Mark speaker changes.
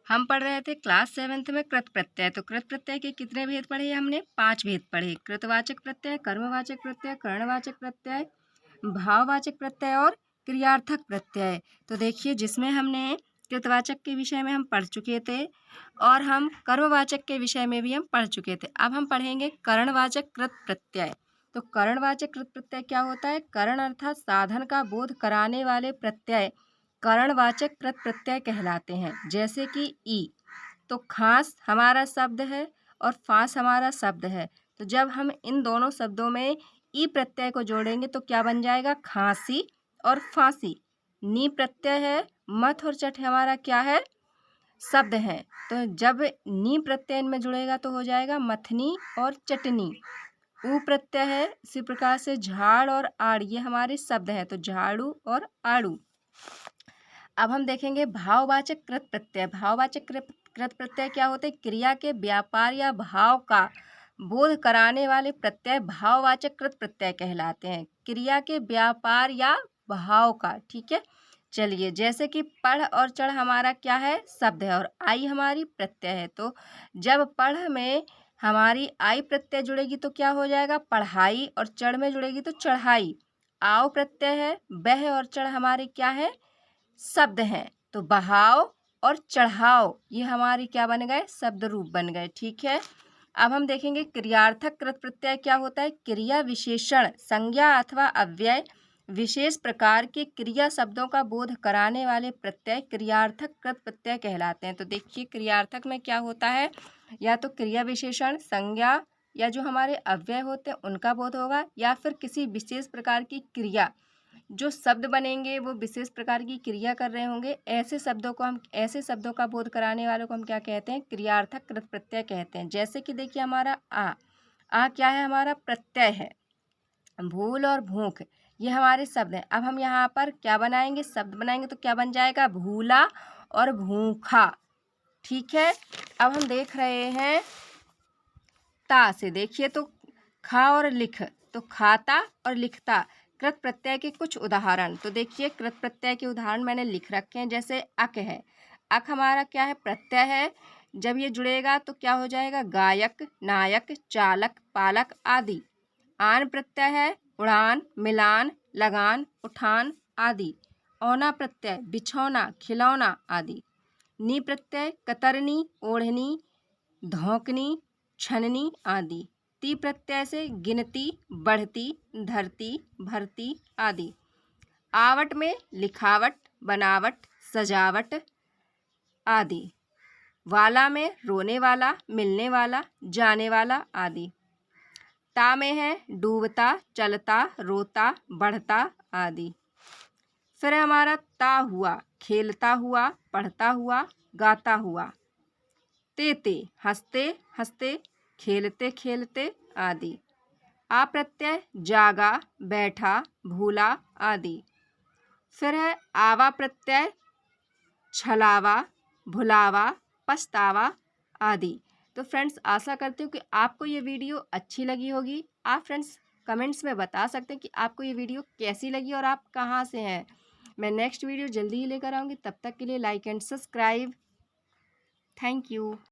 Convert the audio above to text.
Speaker 1: हम पढ़ रहे थे क्लास 7th में कृत प्रत्यय। तो कृत प्रत्यय के कितने भेद पढ़े हमने? 5 भेद पढ़े। कृतवाचक प्रत्यय, कर्मवाचक प्रत्यय, करणवाचक प्रत्यय, भाववाचक प्रत्यय और क्रियार्थक प्रत्यय। तो देखिए, जिसमें हमने कृतवाचक के विषय में हम पढ़ चुके थे और हम कर्मवाचक के विषय में भी हम पढ़ चुके थे। अब हम पढ़ेंगे करणवाचक कृत प्रत्यय। तो करणवाचक कृत प्रत्यय क्या होता है? करण अर्थात साधन का बोध कराने वाले प्रत्यय करणवाचक कृत प्रत्यय कहलाते हैं। जैसे कि ई, तो खास हमारा शब्द है और फास हमारा शब्द है। तो जब हम इन दोनों शब्दों में ई प्रत्यय को जोड़ेंगे तो क्या बन जाएगा? खांसी और फांसी। नी प्रत्यय है, मथ और चट हमारा क्या है? शब्द है। तो जब नी प्रत्यय इनमें जुड़ेगा तो हो जाएगा मथनी और चटनी। ऊ प्रत्यय है, इसी प्रकार से झाड़ और आड़, ये हमारे शब्द हैं। तो झाड़ू और आड़ू। अब हम देखेंगे भाववाचक कृत प्रत्यय। भाववाचक कृत प्रत्यय क्या होते हैं? क्रिया के व्यापार या भाव का बोध कराने वाले प्रत्यय भाववाचक कृत प्रत्यय कहलाते हैं। क्रिया के व्यापार या भाव का, ठीक है। चलिए, जैसे कि पढ़ और चढ़ हमारा क्या है? शब्द है और आई हमारी प्रत्यय है। तो जब पढ़ में हमारी आई प्रत्यय जुड़ेगी तो क्या हो जाएगा? पढ़ाई, और चढ़ में जुड़ेगी तो चढ़ाई। आओ प्रत्यय है, बह और चढ़ हमारे क्या है? शब्द हैं। तो बहाव और चढ़ाव ये हमारी क्या बन गए? शब्द रूप बन गए, ठीक है। अब हम देखेंगे क्रियार्थक कृत प्रत्यय क्या होता है? क्रिया विशेषण, संज्ञा अथवा अव्यय विशेष प्रकार के क्रिया शब्दों का बोध कराने वाले प्रत्यय क्रियार्थक कृत प्रत्यय कहलाते हैं। तो देखिए, क्रियार्थक में क्या होता है? या तो क्रिया विशेषण, संज्ञा या जो हमारे अव्यय होते हैं उनका बोध होगा, या फिर किसी विशेष प्रकार की क्रिया, जो शब्द बनेंगे वो विशेष प्रकार की क्रिया कर रहे होंगे। ऐसे शब्दों का बोध कराने वालों को हम क्या कहते हैं? क्रियार्थक कृत प्रत्यय कहते हैं। जैसे कि देखिए, हमारा आ क्या है? हमारा प्रत्यय है। भूल और भूख ये हमारे शब्द हैं। अब हम यहाँ पर क्या बनाएंगे? शब्द बनाएंगे तो क्या बन जाएगा? भूला और भूखा, ठीक है। अब हम देख रहे हैं ता से। देखिए, तो खा और लिख, तो खाता और लिखता कृत प्रत्यय के कुछ उदाहरण। तो देखिए, कृत प्रत्यय के उदाहरण मैंने लिख रखे हैं। जैसे अक है, अक हमारा क्या है? प्रत्यय है। जब ये जुड़ेगा तो क्या हो जाएगा? गायक, नायक, चालक, पालक आदि। आन प्रत्यय है, उड़ान, मिलान, लगान, उठान आदि। औना प्रत्यय, बिछौना, खिलौना आदि। नी प्रत्यय, कतरनी, ओढ़नी, धौंकनी, छननी आदि। ती प्रत्यय से गिनती, बढ़ती, धरती, भरती आदि। आवट में लिखावट, बनावट, सजावट आदि। वाला में रोने वाला, मिलने वाला, जाने वाला आदि। ता में है डूबता, चलता, रोता, बढ़ता आदि। फिर हमारा ता हुआ, खेलता हुआ, पढ़ता हुआ, गाता हुआ। ते हंसते हंसते, खेलते खेलते आदि। आ प्रत्यय जागा, बैठा, भूला आदि। फिर है आवा प्रत्यय छलावा, भुलावा, पछतावा आदि। तो फ्रेंड्स, आशा करती हूँ कि आपको ये वीडियो अच्छी लगी होगी। आप फ्रेंड्स कमेंट्स में बता सकते हैं कि आपको ये वीडियो कैसी लगी और आप कहाँ से हैं। मैं नेक्स्ट वीडियो जल्दी ही लेकर आऊँगी। तब तक के लिए like and subscribe. Thank you.